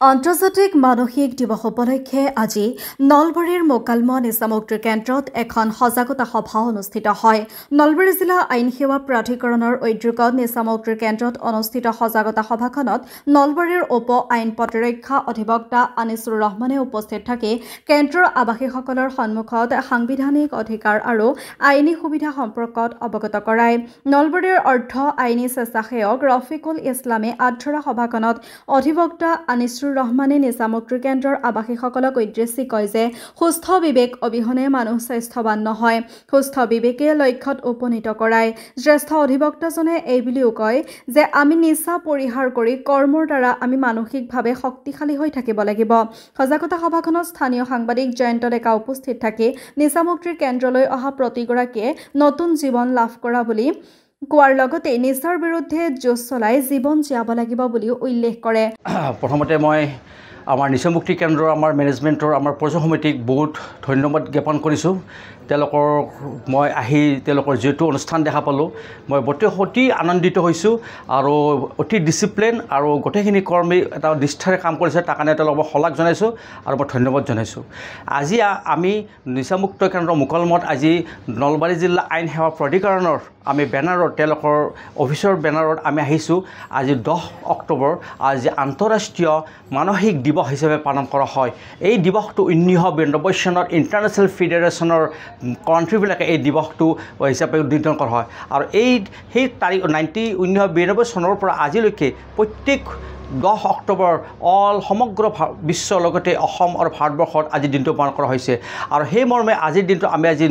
আন্তৰ্জাতিক মানসিক দিৱস উপলক্ষে আজি নলবাৰীৰ মোকালমোৱা নিচামুক্তি কেন্দ্ৰত এখন সজাগতা সভা অনুষ্ঠিত হয়। নলবাৰী জিলা আইন সেৱা প্ৰাধিকৰণৰ উদ্যোগত নিচামুক্তি কেন্দ্ৰত অনুষ্ঠিত সজাগতা সভাখনত নলবাৰীৰ উপ আইন প্ৰতিৰক্ষা অধিবক্তা আনিছুৰ ৰহমানে উপস্থিত থাকি কেন্দ্ৰৰ আৱাসীসকলৰ সন্মুখত সাংবিধানিক অধিকাৰ আৰু আইনী সুবিধা সম্পৰ্কত অৱগত কৰায়। নলবাৰীৰ অৰ্থ আইনী স্বেচ্ছাসেৱক ৰফিকুল ইছলামে আধৰুৱা সভাখনত অধিবক্তা আনিছুৰ ৰহমানে নিচামুক্তি কেন্দ্ৰৰ আৱাসীসকলক উদ্দেশ্যি কয় যে সুস্থ বিবেক অবিহনে মানুহ স্বাস্থ্যৱান নহয়, সুস্থ বিবেকে লক্ষ্যত উপনীত কৰায়। জ্যেষ্ঠ অধিবক্তাজনে এই বুলিও কয় যে আমি নিচা পৰিহাৰ কৰি কৰ্মৰ দ্বাৰা আমি মানসিকভাৱে শক্তিশালী হৈ থাকিব লাগিব। সজাগতা সভাখনত স্থানীয় সাংবাদিক জয়ন্ত ডেকা উপস্থিত থাকি নিচামুক্তিৰ কেন্দ্ৰলৈ অহা প্ৰতিগৰাকীয়ে নতুন জীৱন লাভ কৰা বুলি কোৱাৰ লগতে নিচাৰ বিৰুদ্ধে যুঁজ চলাই জীৱন জীয়াব লাগিব বুলিও উল্লেখ কৰে। প্ৰথমতে মই আমাৰ নিচামুক্তি কেন্দ্ৰৰ আমাৰ মেনেজমেণ্টৰ আমাৰ পৰ্যায় সমিতিক বহুত ধন্যবাদ জ্ঞাপন কৰিছোঁ। তেওঁলোকৰ মই আহি তেওঁলোকৰ যিটো অনুষ্ঠান দেখা পালোঁ, মই অতি আনন্দিত হৈছোঁ আৰু অতি ডিচিপ্লিন আৰু গোটেইখিনি কৰ্মী এটা নিষ্ঠাৰে কাম কৰিছে, তাৰ কাৰণে তেওঁলোকক মই শলাগ জনাইছোঁ আৰু মই ধন্যবাদ জনাইছোঁ। আজি আমি নিচামুক্ত কেন্দ্ৰৰ মুকলমত আজি নলবাৰী জিলা আইন সেৱা প্ৰাধিকৰণৰ আমি বেনাৰত তেওঁলোকৰ অফিচৰ বেনাৰত আমি আহিছোঁ। আজি 10 অক্টোবৰ আজি আন্তঃৰাষ্ট্ৰীয় মানসিক দিৱস হিচাপে পালন কৰা হয়। এই দিৱসটো 1992 চনত ইণ্টাৰনেশ্যনেল ফেডাৰেশ্যনৰ কাণ্ট্ৰিবিলাকে এই দিৱসটো হিচাপে উদযাপন কৰা হয় আৰু সেই তাৰিখ 1992 চনৰ পৰা আজিলৈকে প্ৰত্যেক 10 অক্টোবৰ সমগ্ৰ বিশ্বৰ লগতে অসম আৰু ভাৰতবৰ্ষত আজিৰ দিনটো পালন কৰা হৈছে আৰু সেই মৰ্মে আজিৰ দিনটো আমি আজি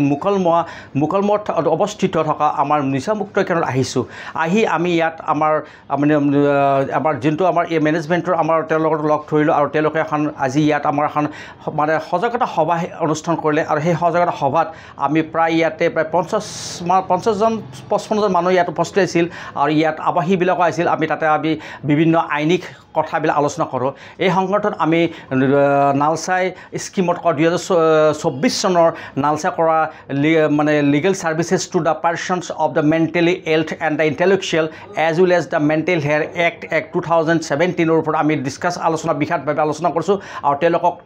মুকলমোৱাত অৱস্থিত থকা আমাৰ নিচামুক্ত কেন্দ্ৰত আহিছোঁ। আহি আমি ইয়াত আমাৰ যোনটো আমাৰ এই মেনেজমেণ্টৰ আমাৰ তেওঁলোকৰ লগ ধৰিলোঁ আৰু তেওঁলোকে আজি ইয়াত আমাৰ এখন সজাগতা সভা অনুষ্ঠান কৰিলে আৰু সেই সজাগতা সভাত আমি প্ৰায় ইয়াতে প্ৰায় 55জন মানুহ ইয়াত উপস্থিত আছিল আৰু ইয়াত আৱাসীবিলাকো আছিল। আমি তাতে বিভিন্ন আইনী কথাবিলাক আলোচনা কৰোঁ। এই সংগঠনত আমি নালচাই স্কিমত 2024 চনৰ নালচাই কৰা legal services to the persons of the mentally health and the intellectual as well as the Mental Health Act 2017 ওপৰত আমি বিশদভাৱে আলোচনা কৰিছোঁ আৰু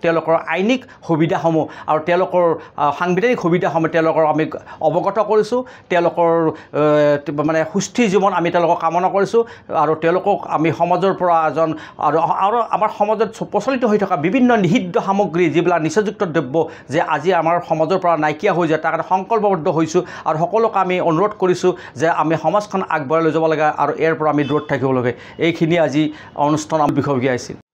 তেওঁলোকৰ আইনিক সুবিধাসমূহ আৰু তেওঁলোকৰ সাংবিধানিক সুবিধাসমূহ তেওঁলোকৰ আমি অৱগত কৰিছোঁ। তেওঁলোকৰ সুস্থিৰ জীৱন আমি তেওঁলোকক কামনা কৰিছোঁ আৰু তেওঁলোকক আমি সমাজৰ পৰা এজন আৰু আমাৰ সমাজত প্ৰচলিত হৈ থকা বিভিন্ন নিষিদ্ধ সামগ্ৰী যিবিলাক নিচাযুক্ত দ্ৰব্য যে আজি আমাৰ সমাজৰ পৰা নাইকিয়া হৈ যায় তাৰ কাৰণে সংকল্পবদ্ধ হৈছোঁ আৰু সকলোকে আমি অনুৰোধ কৰিছোঁ যে আমি সমাজখন আগবঢ়াই লৈ যাব লাগে আৰু ইয়াৰ পৰা আমি দূৰত থাকিব লাগে। এইখিনি আজি অনুষ্ঠান বিষয়ববীয়া আছিল।